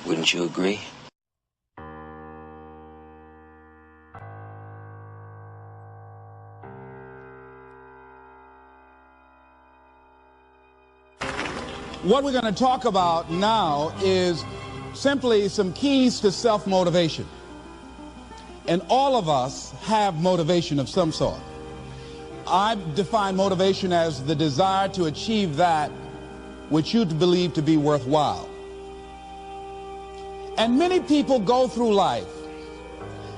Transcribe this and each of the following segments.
Wouldn't you agree? What we're going to talk about now is simply some keys to self-motivation. And all of us have motivation of some sort. I define motivation as the desire to achieve that which you believe to be worthwhile. And many people go through life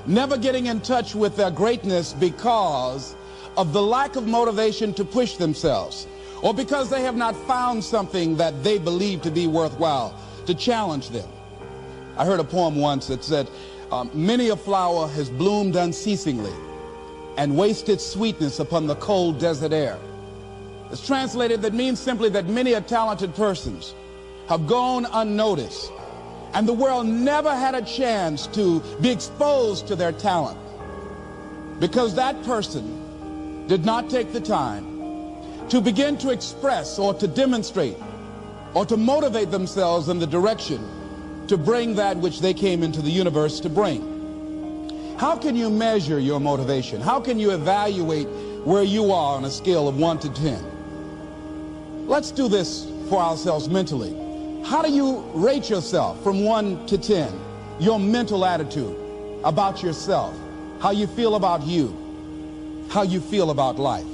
never getting in touch with their greatness because of the lack of motivation to push themselves, or because they have not found something that they believe to be worthwhile to challenge them. I heard a poem once that said, many a flower has bloomed unceasingly and wasted sweetness upon the cold desert air. It's translated, that means simply that many a talented persons have gone unnoticed, and the world never had a chance to be exposed to their talent because that person did not take the time to begin to express or to demonstrate or to motivate themselves in the direction to bring that which they came into the universe to bring. How can you measure your motivation? How can you evaluate where you are on a scale of 1 to 10? Let's do this for ourselves mentally. How do you rate yourself from 1 to 10? Your mental attitude about yourself, how you feel about you, how you feel about life.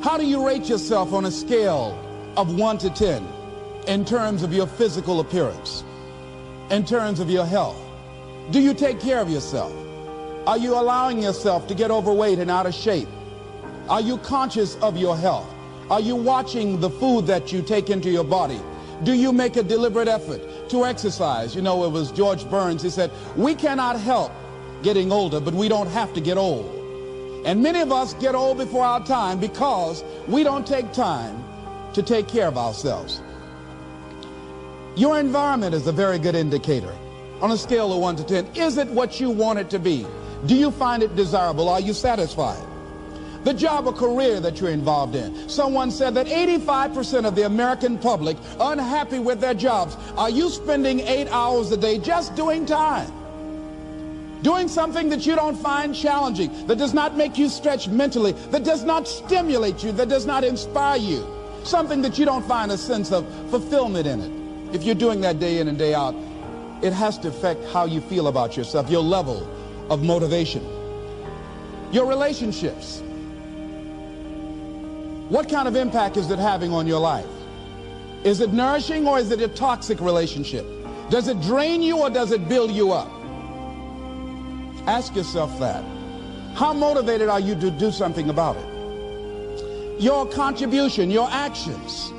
How do you rate yourself on a scale of 1 to 10 in terms of your physical appearance, in terms of your health? Do you take care of yourself? Are you allowing yourself to get overweight and out of shape? Are you conscious of your health? Are you watching the food that you take into your body? Do you make a deliberate effort to exercise? You know, it was George Burns, he said, we cannot help getting older, but we don't have to get old. And many of us get old before our time because we don't take time to take care of ourselves. Your environment is a very good indicator. On a scale of 1 to 10, is it what you want it to be? Do you find it desirable? Are you satisfied? The job or career that you're involved in. Someone said that 85% of the American public are unhappy with their jobs. Are you spending 8 hours a day just doing time? Doing something that you don't find challenging, that does not make you stretch mentally, that does not stimulate you, that does not inspire you. Something that you don't find a sense of fulfillment in it. If you're doing that day in and day out, it has to affect how you feel about yourself, your level of motivation. Your relationships. What kind of impact is it having on your life? Is it nourishing or is it a toxic relationship? Does it drain you or does it build you up? Ask yourself that. How motivated are you to do something about it? Your contribution, your actions.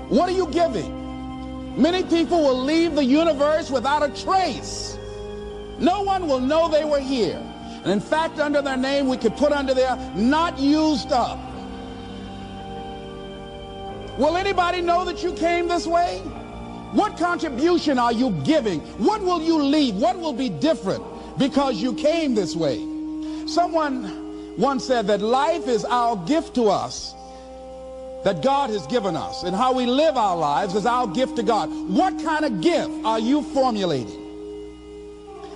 What are you giving? Many people will leave the universe without a trace. No one will know they were here. And in fact, under their name, we could put under there, not used up. Will anybody know that you came this way? What contribution are you giving? What will you leave? What will be different because you came this way? Someone once said that life is our gift to us that God has given us, and how we live our lives is our gift to God. What kind of gift are you formulating?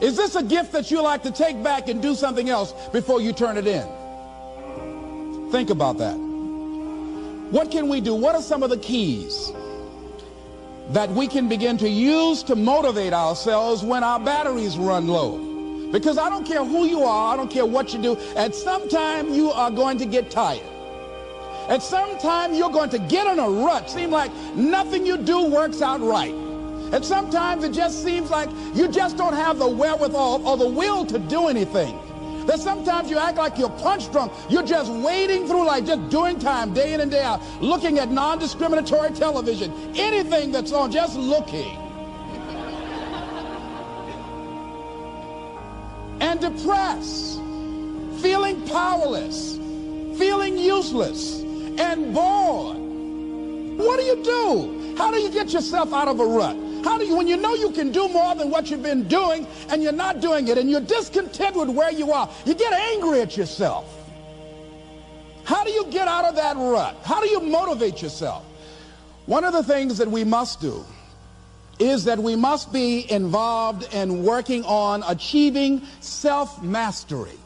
Is this a gift that you like to take back and do something else before you turn it in? Think about that. What can we do? What are some of the keys that we can begin to use to motivate ourselves when our batteries run low? Because I don't care who you are, I don't care what you do, at some time you are going to get tired. At some time you're going to get in a rut. Seem like nothing you do works out right. And sometimes it just seems like you just don't have the wherewithal or the will to do anything. That sometimes you act like you're punch drunk. You're just wading through life, just doing time day in and day out, looking at non-discriminatory television, anything that's on, just looking. And depressed, feeling powerless, feeling useless, and bored. What do you do? How do you get yourself out of a rut? How do you, when you know you can do more than what you've been doing and you're not doing it and you're discontent with where you are, you get angry at yourself. How do you get out of that rut? How do you motivate yourself? One of the things that we must do is that we must be involved in working on achieving self-mastery.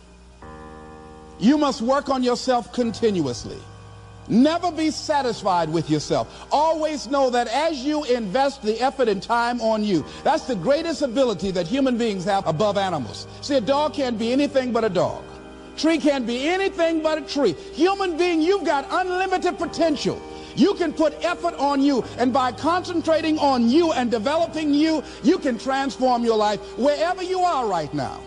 You must work on yourself continuously. Never be satisfied with yourself. Always know that as you invest the effort and time on you, that's the greatest ability that human beings have above animals. See, a dog can't be anything but a dog. Tree can't be anything but a tree. Human being, you've got unlimited potential. You can put effort on you, and by concentrating on you and developing you, you can transform your life wherever you are right now.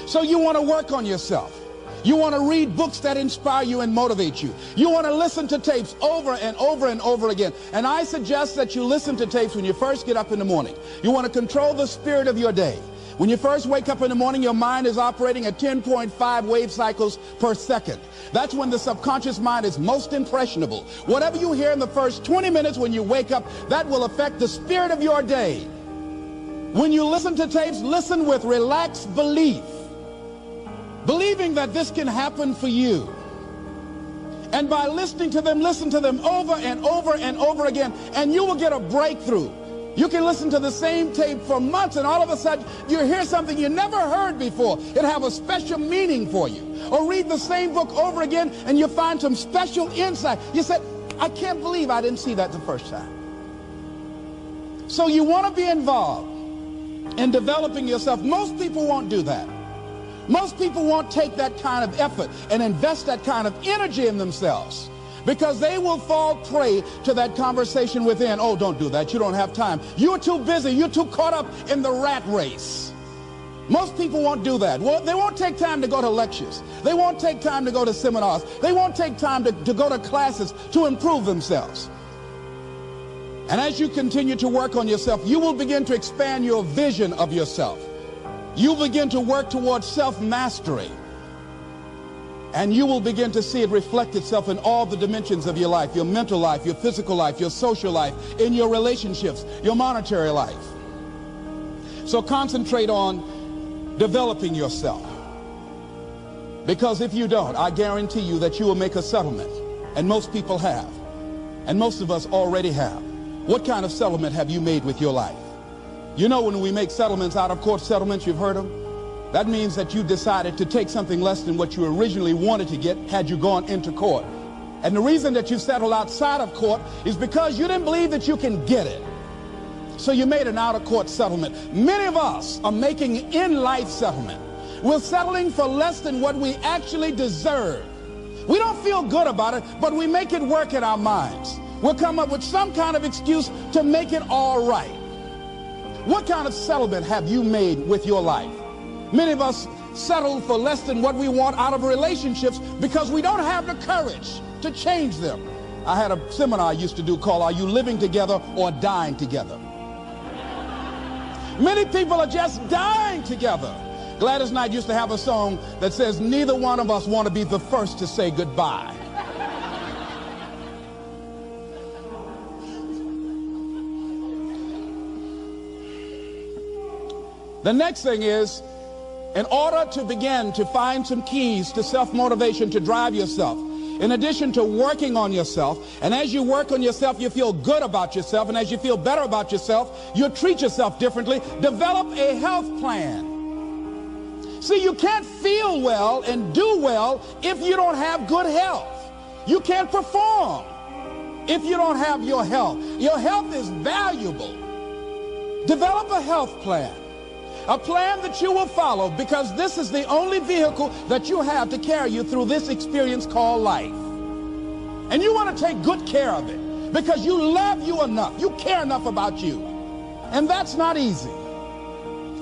So you want to work on yourself. You want to read books that inspire you and motivate you. You want to listen to tapes over and over and over again. And I suggest that you listen to tapes when you first get up in the morning. You want to control the spirit of your day. When you first wake up in the morning, your mind is operating at 10.5 wave cycles per second. That's when the subconscious mind is most impressionable. Whatever you hear in the first 20 minutes when you wake up, that will affect the spirit of your day. When you listen to tapes, listen with relaxed belief, believing that this can happen for you. And by listening to them, listen to them over and over and over again, and you will get a breakthrough. You can listen to the same tape for months, and all of a sudden you hear something you never heard before. It'll have a special meaning for you. Or read the same book over again, and you find some special insight. You said, I can't believe I didn't see that the first time. So you want to be involved in developing yourself. Most people won't do that. Most people won't take that kind of effort and invest that kind of energy in themselves, because they will fall prey to that conversation within. Oh, don't do that. You don't have time. You're too busy. You're too caught up in the rat race. Most people won't do that. Well, they won't take time to go to lectures. They won't take time to go to seminars. They won't take time to go to classes to improve themselves. And as you continue to work on yourself, you will begin to expand your vision of yourself. You'll begin to work towards self-mastery. And you will begin to see it reflect itself in all the dimensions of your life, your mental life, your physical life, your social life, in your relationships, your monetary life. So concentrate on developing yourself. Because if you don't, I guarantee you that you will make a settlement. And most people have. And most of us already have. What kind of settlement have you made with your life? You know, when we make settlements, out-of-court settlements, you've heard them? That means that you decided to take something less than what you originally wanted to get had you gone into court. And the reason that you settled outside of court is because you didn't believe that you can get it. So you made an out-of-court settlement. Many of us are making in-life settlement. We're settling for less than what we actually deserve. We don't feel good about it, but we make it work in our minds. We'll come up with some kind of excuse to make it all right. What kind of settlement have you made with your life? Many of us settle for less than what we want out of relationships because we don't have the courage to change them. I had a seminar I used to do called Are You Living Together or Dying Together? Many people are just dying together. Gladys Knight used to have a song that says, neither one of us want to be the first to say goodbye. The next thing is, in order to begin to find some keys to self-motivation to drive yourself, in addition to working on yourself, and as you work on yourself, you feel good about yourself, and as you feel better about yourself, you treat yourself differently. Develop a health plan. See, you can't feel well and do well if you don't have good health. You can't perform if you don't have your health. Your health is valuable. Develop a health plan. A plan that you will follow, because this is the only vehicle that you have to carry you through this experience called life. And you want to take good care of it because you love you enough. You care enough about you. And that's not easy.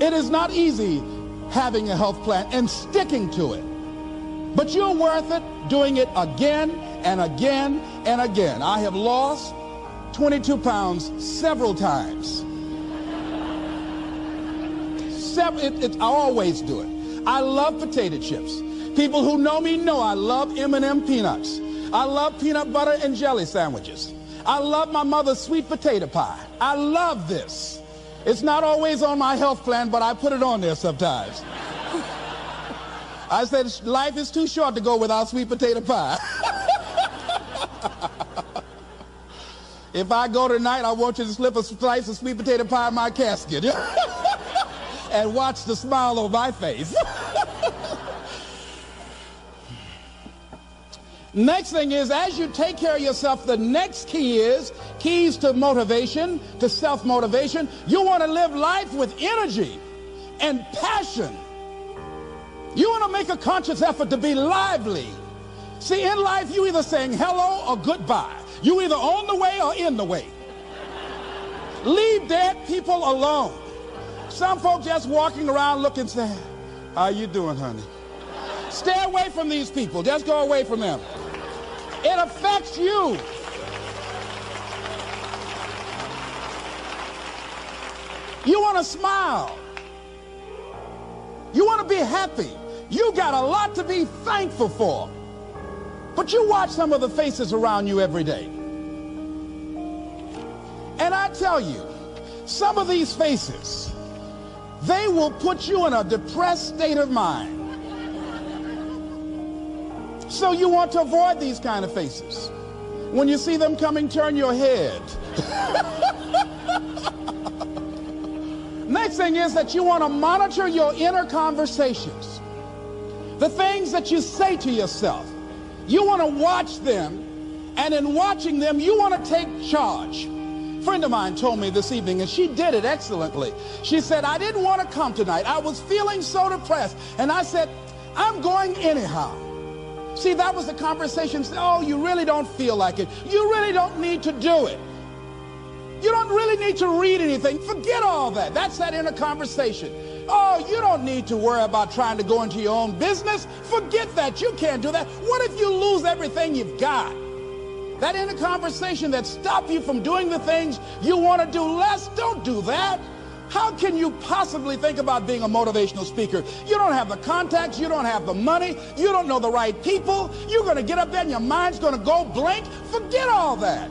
It is not easy having a health plan and sticking to it. But you're worth it doing it again and again and again. I have lost 22 pounds several times. I always do it. I love potato chips. People who know me know I love M&M peanuts. I love peanut butter and jelly sandwiches. I love my mother's sweet potato pie. I love this. It's not always on my health plan, but I put it on there sometimes. I said life is too short to go without sweet potato pie. If I go tonight, I want you to slip a slice of sweet potato pie in my casket and watch the smile on my face. Next thing is, as you take care of yourself, the next key is keys to motivation, to self-motivation. You want to live life with energy and passion. You want to make a conscious effort to be lively. See, in life, you either saying hello or goodbye. You either on the way or in the way. Leave dead people alone. Some folks just walking around looking sad. How you doing, honey? Stay away from these people. Just go away from them. It affects you. You want to smile. You want to be happy. You got a lot to be thankful for. But you watch some of the faces around you every day. And I tell you, some of these faces, they will put you in a depressed state of mind. So you want to avoid these kind of faces. When you see them coming, turn your head. Next thing is that you want to monitor your inner conversations. The things that you say to yourself. You want to watch them, and in watching them, you want to take charge. A friend of mine told me this evening, and she did it excellently. She said, I didn't want to come tonight. I was feeling so depressed. And I said, I'm going anyhow. See, that was the conversation. Oh, you really don't feel like it. You really don't need to do it. You don't really need to read anything. Forget all that. That's that inner conversation. Oh, you don't need to worry about trying to go into your own business. Forget that. You can't do that. What if you lose everything you've got? That inner conversation that stops you from doing the things you want to do less, don't do that. How can you possibly think about being a motivational speaker? You don't have the contacts. You don't have the money. You don't know the right people. You're going to get up there and your mind's going to go blank. Forget all that.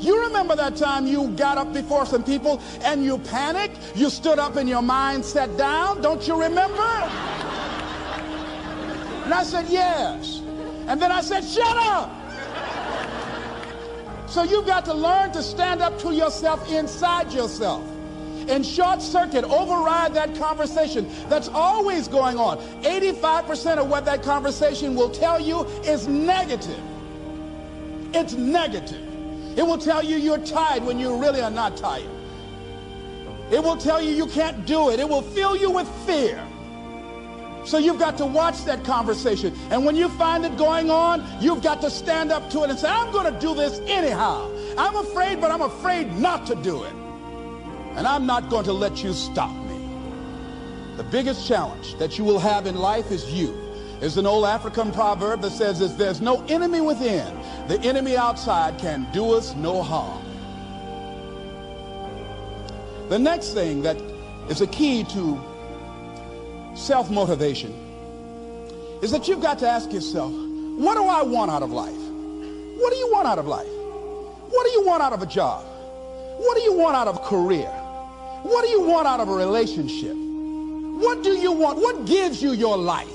You remember that time you got up before some people and you panicked? You stood up and your mind sat down? Don't you remember? And I said, yes. And then I said, shut up. So you've got to learn to stand up to yourself inside yourself and short circuit, override that conversation that's always going on. 85% of what that conversation will tell you is negative. It's negative. It will tell you you're tired when you really are not tired. It will tell you you can't do it. It will fill you with fear. So you've got to watch that conversation. And when you find it going on, you've got to stand up to it and say, I'm going to do this anyhow. I'm afraid, but I'm afraid not to do it. And I'm not going to let you stop me. The biggest challenge that you will have in life is you. There's an old African proverb that says, if there's no enemy within, the enemy outside can do us no harm. The next thing that is a key to self-motivation is that you've got to ask yourself, what do I want out of life? What do you want out of life? What do you want out of a job? What do you want out of a career? What do you want out of a relationship? What do you want? What gives you your life?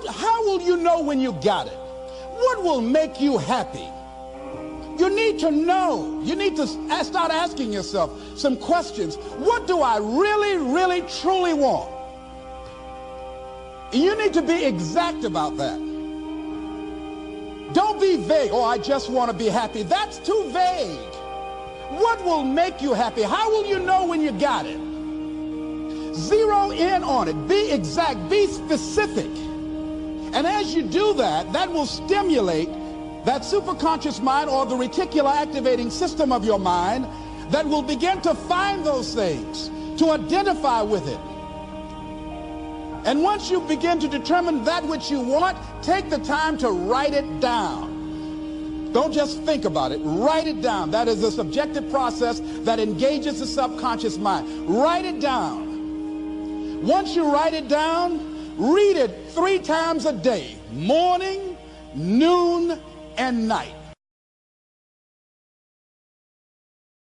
How will you know when you got it? What will make you happy? You need to know. You need to start asking yourself some questions. What do I really, really, truly want? You need to be exact about that. Don't be vague. Oh, I just want to be happy. That's too vague. What will make you happy? How will you know when you got it? Zero in on it. Be exact. Be specific. And as you do that, that will stimulate that superconscious mind or the reticular activating system of your mind that will begin to find those things, to identify with it. And once you begin to determine that which you want, take the time to write it down. Don't just think about it. Write it down. That is a subjective process that engages the subconscious mind. Write it down. Once you write it down, read it 3 times a day, morning, noon, and night.